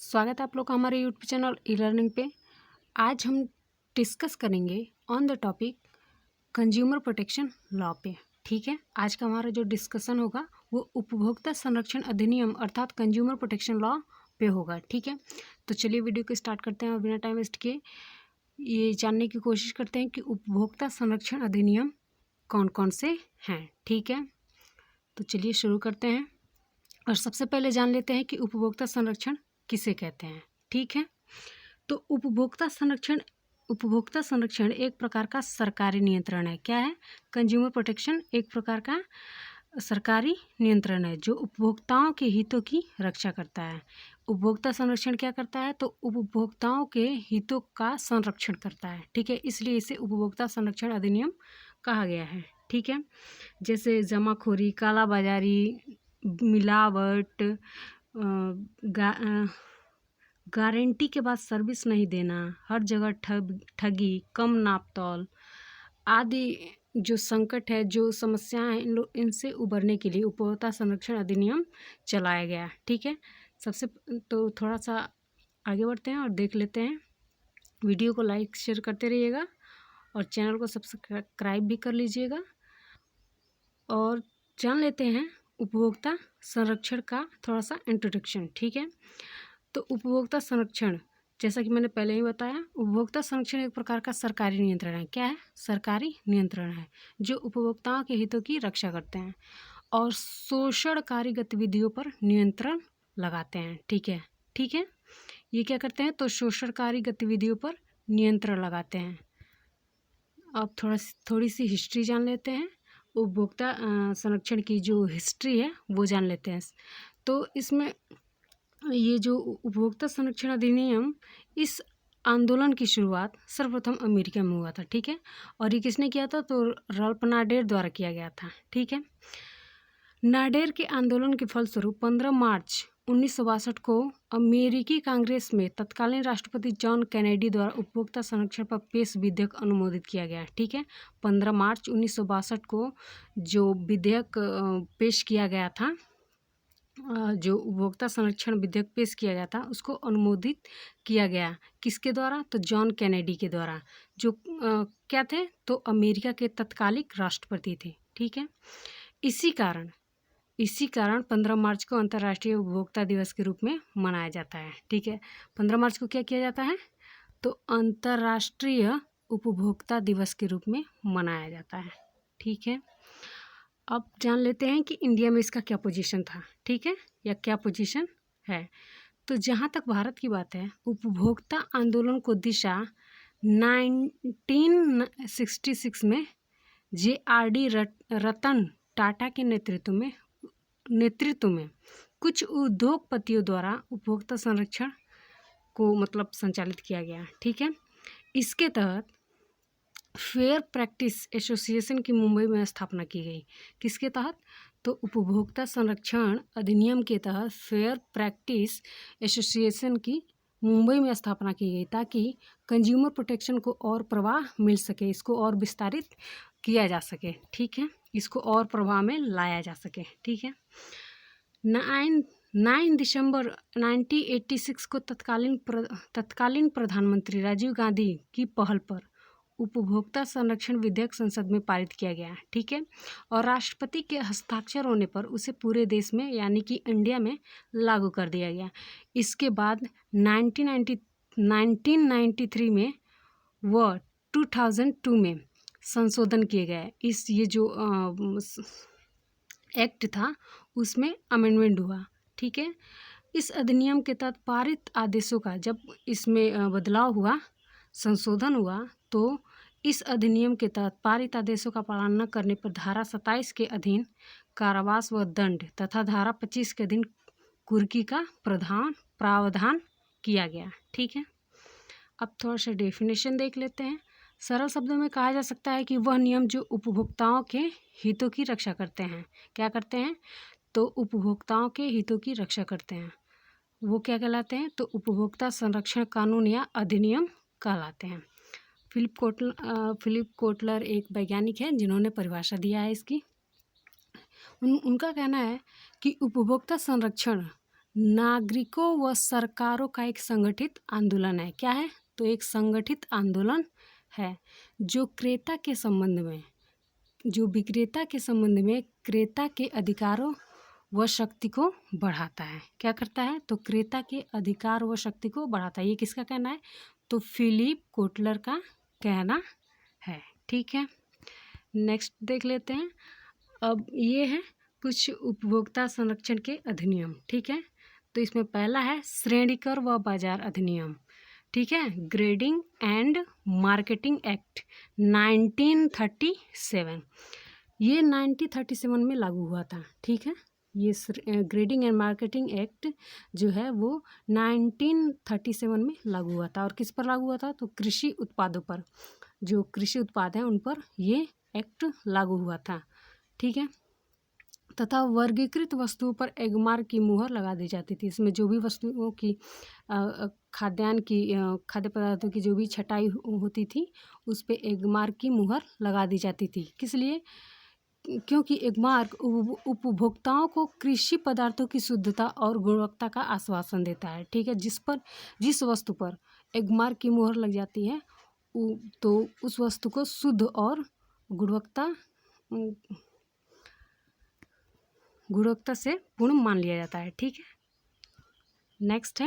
स्वागत है आप लोग का हमारे यूट्यूब चैनल ई लर्निंग पे। आज हम डिस्कस करेंगे on the topic consumer protection law पे। ठीक है, आज का हमारा जो डिस्कशन होगा वो उपभोक्ता संरक्षण अधिनियम अर्थात कंज्यूमर प्रोटेक्शन लॉ पे होगा। ठीक है, तो चलिए वीडियो को स्टार्ट करते हैं और बिना टाइम वेस्ट किए ये जानने की कोशिश करते हैं कि उपभोक्ता संरक्षण अधिनियम कौन कौन से हैं। ठीक है, तो चलिए शुरू करते हैं और सबसे पहले जान लेते हैं कि उपभोक्ता संरक्षण किसे कहते हैं। ठीक है, तो उपभोक्ता संरक्षण एक प्रकार का सरकारी नियंत्रण है। क्या है? कंज्यूमर प्रोटेक्शन एक प्रकार का सरकारी नियंत्रण है जो उपभोक्ताओं के हितों की रक्षा करता है। उपभोक्ता संरक्षण क्या करता है? तो उपभोक्ताओं के हितों का संरक्षण करता है। ठीक है, इसलिए इसे उपभोक्ता संरक्षण अधिनियम कहा गया है। ठीक है, जैसे जमाखोरी, कालाबाजारी, मिलावट, गारंटी के बाद सर्विस नहीं देना, हर जगह ठगी, कम नापतोल आदि जो संकट है, जो समस्याएं हैं, इनसे उबरने के लिए उपभोक्ता संरक्षण अधिनियम चलाया गया। ठीक है, सबसे तो थोड़ा सा आगे बढ़ते हैं और देख लेते हैं। वीडियो को लाइक शेयर करते रहिएगा और चैनल को सब्सक्राइब भी कर लीजिएगा और जान लेते हैं उपभोक्ता संरक्षण का थोड़ा सा इंट्रोडक्शन। ठीक है, तो उपभोक्ता संरक्षण जैसा कि मैंने पहले ही बताया, उपभोक्ता संरक्षण एक प्रकार का सरकारी नियंत्रण है। क्या है? सरकारी नियंत्रण है जो उपभोक्ताओं के हितों की रक्षा करते हैं और शोषणकारी गतिविधियों पर नियंत्रण लगाते हैं। ठीक है, ठीक है, ये क्या करते हैं? तो शोषणकारी गतिविधियों पर नियंत्रण लगाते हैं। अब थोड़ी सी हिस्ट्री जान लेते हैं। उपभोक्ता संरक्षण की जो हिस्ट्री है वो जान लेते हैं। तो इसमें ये जो उपभोक्ता संरक्षण अधिनियम, इस आंदोलन की शुरुआत सर्वप्रथम अमेरिका में हुआ था। ठीक है, और ये किसने किया था? तो रल्फ नाडेर द्वारा किया गया था। ठीक है, नाडेर के आंदोलन के फलस्वरूप 15 मार्च 1962 को अमेरिकी कांग्रेस में तत्कालीन राष्ट्रपति जॉन कैनेडी द्वारा उपभोक्ता संरक्षण पर पेश विधेयक अनुमोदित किया गया। ठीक है, 15 मार्च 1962 को जो विधेयक पेश किया गया था, जो उपभोक्ता संरक्षण विधेयक पेश किया गया था, उसको अनुमोदित किया गया। किसके द्वारा? तो जॉन कैनेडी के द्वारा, जो क्या थे? तो अमेरिका के तत्कालिक राष्ट्रपति थे। ठीक है, इसी कारण 15 मार्च को अंतर्राष्ट्रीय उपभोक्ता दिवस के रूप में मनाया जाता है। ठीक है, 15 मार्च को क्या किया जाता है? तो अंतर्राष्ट्रीय उपभोक्ता दिवस के रूप में मनाया जाता है। ठीक है, अब जान लेते हैं कि इंडिया में इसका क्या पोजीशन था। ठीक है, या क्या पोजीशन है। तो जहाँ तक भारत की बात है, उपभोक्ता आंदोलन को दिशा 1966 में JRD रतन टाटा के नेतृत्व में कुछ उद्योगपतियों द्वारा उपभोक्ता संरक्षण को मतलब संचालित किया गया। ठीक है, इसके तहत फेयर प्रैक्टिस एसोसिएशन की मुंबई में स्थापना की गई। किसके तहत? तो उपभोक्ता संरक्षण अधिनियम के तहत फेयर प्रैक्टिस एसोसिएशन की मुंबई में स्थापना की गई ताकि कंज्यूमर प्रोटेक्शन को और प्रवाह मिल सके, इसको और विस्तारित किया जा सके। ठीक है, इसको और प्रवाह में लाया जा सके। ठीक है, 9 दिसंबर 1986 को तत्कालीन प्रधानमंत्री राजीव गांधी की पहल पर उपभोक्ता संरक्षण विधेयक संसद में पारित किया गया। ठीक है, और राष्ट्रपति के हस्ताक्षर होने पर उसे पूरे देश में यानी कि इंडिया में लागू कर दिया गया। इसके बाद 1993 में व 2002 में संशोधन किए गए। ये जो एक्ट था उसमें अमेंडमेंट हुआ। ठीक है, इस अधिनियम के तहत पारित आदेशों का जब इसमें बदलाव हुआ, संशोधन हुआ, तो इस अधिनियम के तहत पारित आदेशों का पालन न करने पर धारा 27 के अधीन कारावास व दंड तथा धारा 25 के अधीन कुर्की का प्रावधान किया गया। ठीक है, अब थोड़ा सा डेफिनेशन देख लेते हैं। सरल शब्दों में कहा जा सकता है कि वह नियम जो उपभोक्ताओं के हितों की रक्षा करते हैं। क्या करते हैं? तो उपभोक्ताओं के हितों की रक्षा करते हैं। वो क्या कहलाते हैं? तो उपभोक्ता संरक्षण कानून या अधिनियम कहलाते हैं। फिलिप कोटलर एक वैज्ञानिक है जिन्होंने परिभाषा दिया है इसकी। उनका कहना है कि उपभोक्ता संरक्षण नागरिकों व सरकारों का एक संगठित आंदोलन है। क्या है? तो एक संगठित आंदोलन है जो क्रेता के संबंध में, जो विक्रेता के संबंध में क्रेता के अधिकारों व शक्ति को बढ़ाता है। क्या करता है? तो क्रेता के अधिकार व शक्ति को बढ़ाता है। ये किसका कहना है? तो फिलिप कोटलर का कहना है। ठीक है, नेक्स्ट देख लेते हैं। अब ये है कुछ उपभोक्ता संरक्षण के अधिनियम। ठीक है, तो इसमें पहला है श्रेणीकर व बाजार अधिनियम। ठीक है, ग्रेडिंग एंड मार्केटिंग एक्ट 1937, ये 1937 में लागू हुआ था। ठीक है, ये ग्रेडिंग एंड मार्केटिंग एक्ट जो है वो 1937 में लागू हुआ था। और किस पर लागू हुआ था? तो कृषि उत्पादों पर, जो कृषि उत्पाद हैं उन पर ये एक्ट लागू हुआ था। ठीक है, तथा वर्गीकृत वस्तुओं पर एगमार्क की मुहर लगा दी जाती थी। इसमें जो भी वस्तुओं की खाद्यान्न की खाद्य पदार्थों की जो भी छटाई होती थी उस पे एगमार्क की मुहर लगा दी जाती थी। किस लिए? क्योंकि एगमार्क उपभोक्ताओं को कृषि पदार्थों की शुद्धता और गुणवत्ता का आश्वासन देता है। ठीक है, जिस वस्तु पर एगमार्क की मुहर लग जाती है तो उस वस्तु को शुद्ध और गुणवत्ता से पूर्ण मान लिया जाता है। ठीक है, नेक्स्ट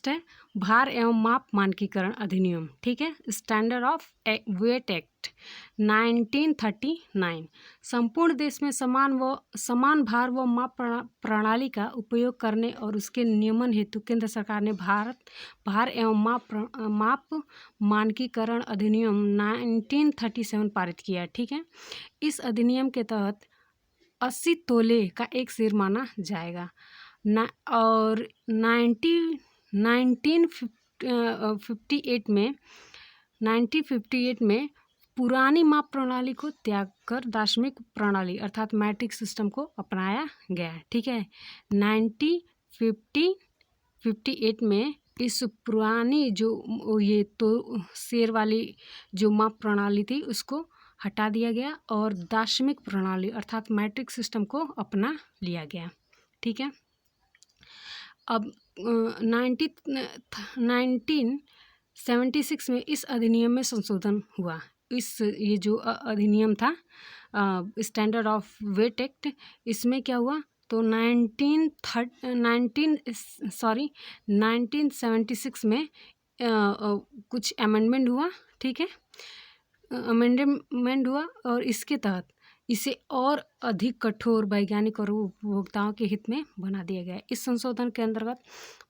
है भार एवं माप मानकीकरण अधिनियम। ठीक है, स्टैंडर्ड ऑफ वेट एक्ट 1939, संपूर्ण देश में समान भार व माप प्रणाली का उपयोग करने और उसके नियमन हेतु केंद्र सरकार ने भार एवं माप मानकीकरण अधिनियम 1937 पारित किया। ठीक है, इस अधिनियम के तहत 80 तोले का एक सिर माना जाएगा और 1958 में पुरानी माप प्रणाली को त्याग कर दार्शनिक प्रणाली अर्थात मैट्रिक सिस्टम को अपनाया गया। ठीक है, 1958 में इस पुरानी जो ये तो शेर वाली जो माप प्रणाली थी उसको हटा दिया गया और दार्शनिक प्रणाली अर्थात मैट्रिक सिस्टम को अपना लिया गया। ठीक है, अब 1976 में इस अधिनियम में संशोधन हुआ। ये जो अधिनियम था स्टैंडर्ड ऑफ वेट एक्ट, इसमें क्या हुआ? तो 1976 में कुछ अमेंडमेंट हुआ। ठीक है, अमेंडमेंट हुआ और इसके तहत इसे और अधिक कठोर वैज्ञानिक और उपभोक्ताओं के हित में बना दिया गया। इस संशोधन के अंतर्गत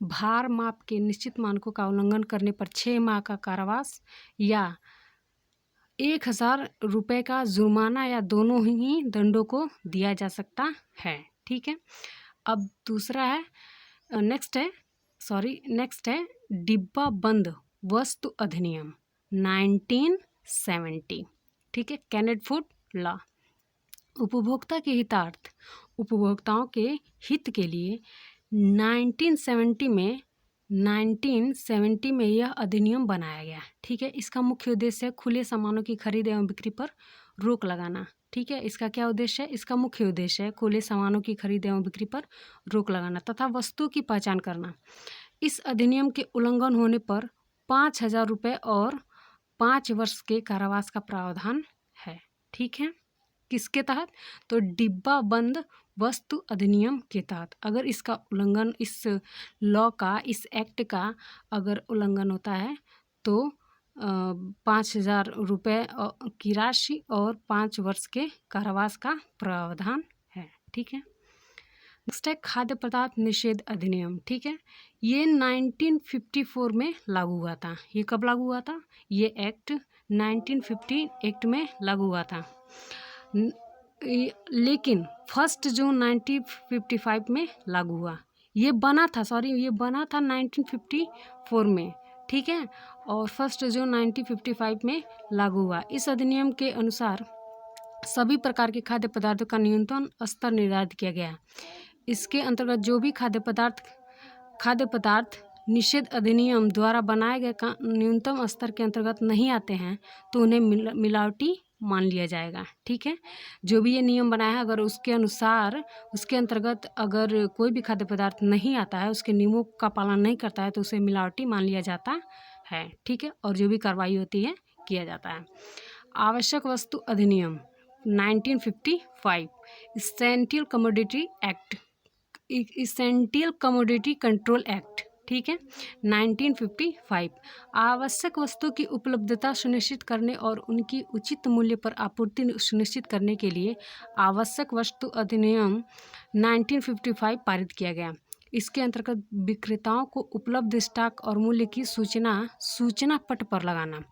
भार माप के निश्चित मानकों का उल्लंघन करने पर 6 माह का कारावास या 1000 रुपये का जुर्माना या दोनों ही दंडों को दिया जा सकता है। ठीक है, अब दूसरा है नेक्स्ट है डिब्बा बंद वस्तु अधिनियम 1970। ठीक है, कैनेड फूड लॉ, उपभोक्ताओं के हित के लिए 1970 में यह अधिनियम बनाया गया। ठीक है, इसका मुख्य उद्देश्य है खुले सामानों की खरीद एवं बिक्री पर रोक लगाना। ठीक है, इसका क्या उद्देश्य है? इसका मुख्य उद्देश्य है खुले सामानों की खरीद एवं बिक्री पर रोक लगाना तथा वस्तुओं की पहचान करना। इस अधिनियम के उल्लंघन होने पर 5000 रुपये और 5 वर्ष के कारावास का प्रावधान है। ठीक है, किसके तहत? तो डिब्बा बंद वस्तु अधिनियम के तहत अगर इसका उल्लंघन, इस लॉ का, इस एक्ट का अगर उल्लंघन होता है तो 5000 रुपये की राशि और 5 वर्ष के कारावास का प्रावधान है। ठीक है, नेक्स्ट है खाद्य पदार्थ निषेध अधिनियम। ठीक है, ये 1954 में लागू हुआ था। ये कब लागू हुआ था? ये एक्ट 1950 एक्ट में लागू हुआ था, लेकिन 1 जून 1955 में लागू हुआ। ये बना था 1954 में। ठीक है, और 1 जून 1955 में लागू हुआ। इस अधिनियम के अनुसार सभी प्रकार के खाद्य पदार्थों का न्यूनतम स्तर निर्धारित किया गया। इसके अंतर्गत जो भी खाद्य पदार्थ निषेध अधिनियम द्वारा बनाए गए न्यूनतम स्तर के अंतर्गत नहीं आते हैं तो उन्हें मिलावटी मान लिया जाएगा। ठीक है, जो भी ये नियम बनाया है अगर उसके अनुसार उसके अंतर्गत अगर कोई भी खाद्य पदार्थ नहीं आता है, उसके नियमों का पालन नहीं करता है, तो उसे मिलावटी मान लिया जाता है। ठीक है, और जो भी कार्रवाई होती है किया जाता है। आवश्यक वस्तु अधिनियम 1955, essential commodity act, essential commodity control act. ठीक है, 1955 आवश्यक वस्तु की उपलब्धता सुनिश्चित करने और उनकी उचित मूल्य पर आपूर्ति सुनिश्चित करने के लिए आवश्यक वस्तु अधिनियम 1955 पारित किया गया। इसके अंतर्गत विक्रेताओं को उपलब्ध स्टॉक और मूल्य की सूचना पट पर लगाना।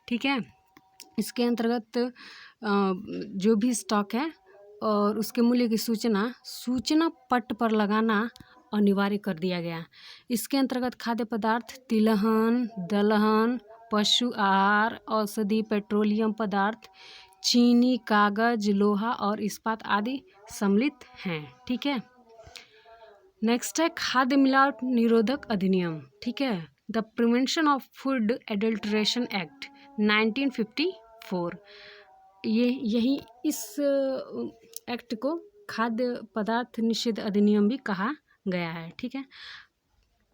ठीक है, इसके अंतर्गत जो भी स्टॉक है और उसके मूल्य की सूचना पट पर लगाना अनिवार्य कर दिया गया। इसके अंतर्गत खाद्य पदार्थ, तिलहन, दलहन, पशु आहार, औषधि, पेट्रोलियम पदार्थ, चीनी, कागज, लोहा और इस्पात आदि सम्मिलित हैं। ठीक है, नेक्स्ट है खाद्य मिलावट निरोधक अधिनियम। ठीक है, the prevention of food adulteration act 1954। यही इस एक्ट को खाद्य पदार्थ निषेध अधिनियम भी कहा गया है। ठीक है,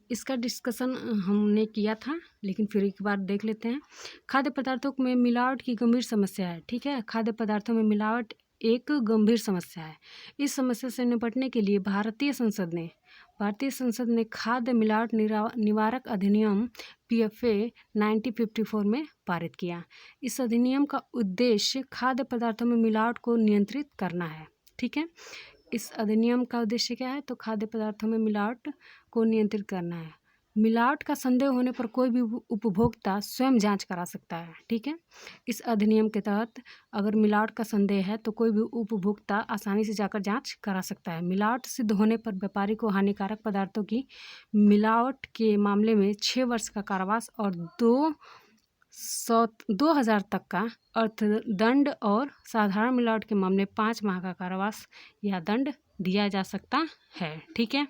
इसका डिस्कशन हमने किया था, लेकिन फिर एक बार देख लेते हैं। खाद्य पदार्थों में मिलावट की गंभीर समस्या है। ठीक है, खाद्य पदार्थों में मिलावट एक गंभीर समस्या है। इस समस्या से निपटने के लिए भारतीय संसद ने खाद्य मिलावट निवारक अधिनियम PFA 1954 में पारित किया। इस अधिनियम का उद्देश्य खाद्य पदार्थों में मिलावट को नियंत्रित करना है। ठीक है, इस अधिनियम का उद्देश्य क्या है? तो खाद्य पदार्थों में मिलावट को नियंत्रित करना है। मिलावट का संदेह होने पर कोई भी उपभोक्ता स्वयं जांच करा सकता है। ठीक है, इस अधिनियम के तहत अगर मिलावट का संदेह है तो कोई भी उपभोक्ता आसानी से जाकर जांच करा सकता है। मिलावट सिद्ध होने पर व्यापारी को हानिकारक पदार्थों की मिलावट के मामले में 6 वर्ष का कारावास और 2000 तक का अर्थदंड और साधारण मिलावट के मामले 5 माह का कारावास या दंड दिया जा सकता है। ठीक है।